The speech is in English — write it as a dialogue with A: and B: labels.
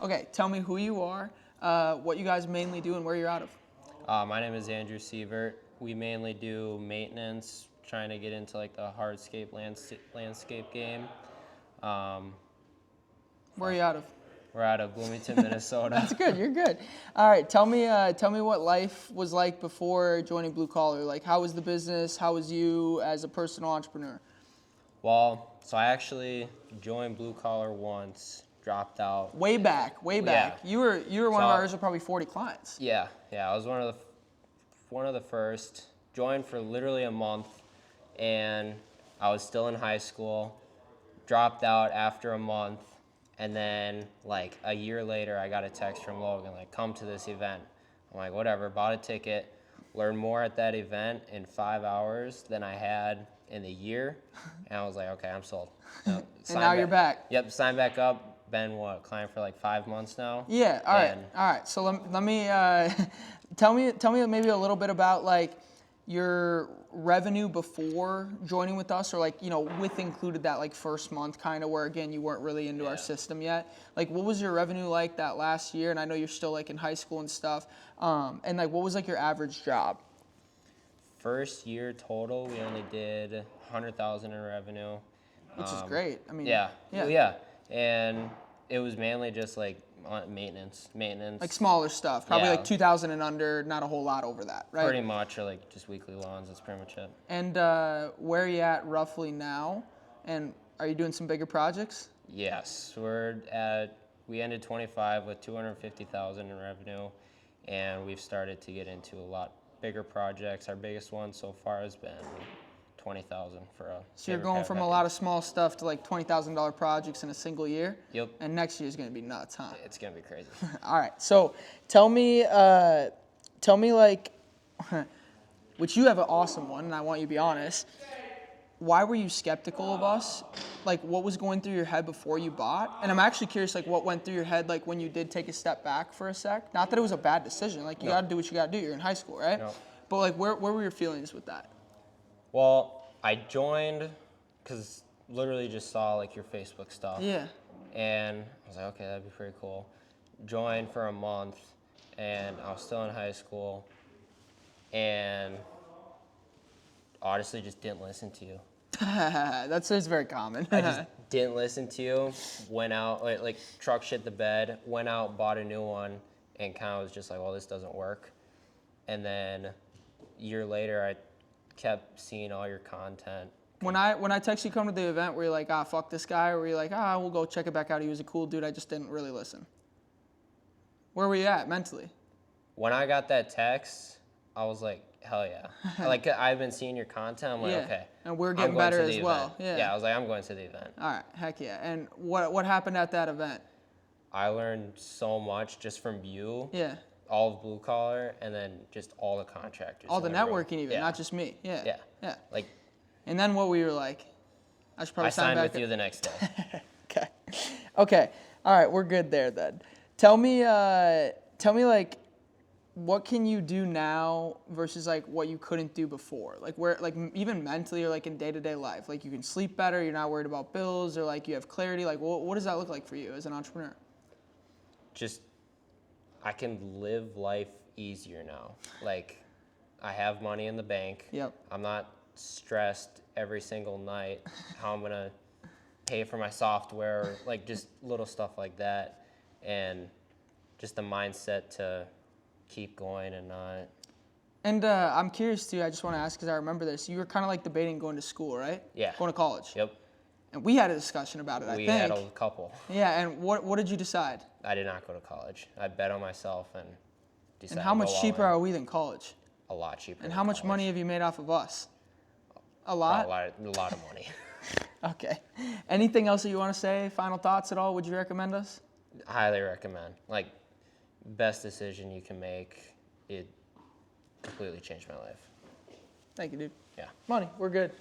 A: Okay, tell me who you are, what you guys mainly do, and where you're out of.
B: My name is Andrew Sievert. We mainly do maintenance, trying to get into like the hardscape landscape game.
A: Where are you out of?
B: We're out of Bloomington, Minnesota.
A: That's good. You're good. All right. Tell me what life was like before joining Blue Collar. Like, how was the business? How was you as a personal entrepreneur?
B: Well, so I actually joined Blue Collar once, dropped out.
A: Way back.
B: Yeah.
A: You were one of ours with probably 40 clients.
B: Yeah. I was one of the first. Joined for literally a month, and I was still in high school. Dropped out after a month. And then, like, a year later, I got a text from Logan, like, come to this event. I'm like, whatever, bought a ticket, learned more at that event in 5 hours than I had in a year. And I was like, okay, I'm sold.
A: And now you're back.
B: Yep, signed back up. Been, client for like 5 months now.
A: Yeah, all right. So let me, tell me maybe a little bit about, like, your revenue before joining with us, or like, with included that like first month kind of where again you weren't really into our system yet. Like, what was your revenue like that last year? And I know you're still like in high school and stuff. And like, what was like your average job?
B: First year total, we only did 100,000 in revenue,
A: which is great. I mean,
B: yeah, and it was mainly just like maintenance,
A: like smaller stuff, probably like 2,000 and under, not a whole lot over that, right?
B: Pretty much, or like just weekly lawns. That's pretty much it.
A: And where are you at roughly now? And are you doing some bigger projects?
B: Yes, we ended 25 with 250,000 in revenue, and we've started to get into a lot bigger projects. Our biggest one so far has been 20,000 for a.
A: So you're going from a lot of small stuff to like $20,000 projects in a single year.
B: Yep.
A: And next year is going to be nuts, huh?
B: It's going to be crazy.
A: All right. So tell me like, which you have an awesome one, and I want you to be honest. Why were you skeptical of us? Like, what was going through your head before you bought? And I'm actually curious, like, what went through your head, like, when you did take a step back for a sec? Not that it was a bad decision. Like, you got to do what you got to do. You're in high school, right?
B: No.
A: But like, where were your feelings with that?
B: Well, I joined because literally just saw like your Facebook stuff.
A: Yeah.
B: And I was like, okay, that'd be pretty cool. Joined for a month, and I was still in high school, and honestly just didn't listen to you.
A: That's very common.
B: I just didn't listen to you. Went out, like truck shit the bed, went out, bought a new one, and kind of was just like, well, this doesn't work. And then a year later, I kept seeing all your content.
A: When I text you come to the event, were you like, fuck this guy? Or were you like, we'll go check it back out. He was a cool dude. I just didn't really listen. Where were you at mentally?
B: When I got that text, I was like, hell yeah. Like, I've been seeing your content. I'm like, okay.
A: And we're getting better as well.
B: Yeah, I was like, I'm going to the event.
A: All right, heck yeah. And what happened at that event?
B: I learned so much just from you.
A: Yeah.
B: All of Blue Collar, and then just all the contractors.
A: All the networking even, not just me. Yeah.
B: Like.
A: And then what were you like? I should probably
B: I signed with you the next day.
A: Okay. All right, we're good there then. Tell me like, what can you do now versus like what you couldn't do before? Like where, like even mentally or like in day-to-day life, like you can sleep better, you're not worried about bills, or like you have clarity. Like what does that look like for you as an entrepreneur?
B: Just, I can live life easier now. Like, I have money in the bank.
A: Yep.
B: I'm not stressed every single night how I'm gonna pay for my software, or like just little stuff like that, and just the mindset to keep going and not.
A: And I'm curious too. I just want to ask because I remember this. You were kind of like debating going to school, right?
B: Yeah.
A: Going to college.
B: Yep.
A: And we had a discussion about it. I think
B: we had a couple.
A: Yeah. And what did you decide?
B: I did not go to college. I bet on myself and decided.
A: And how much cheaper are we than college?
B: A lot cheaper.
A: And how much money have you made off of us? A lot?
B: A lot of money.
A: Okay. Anything else that you want to say? Final thoughts at all? Would you recommend us?
B: Highly recommend. Like, best decision you can make. It completely changed my life.
A: Thank you, dude.
B: Yeah.
A: Money, we're good.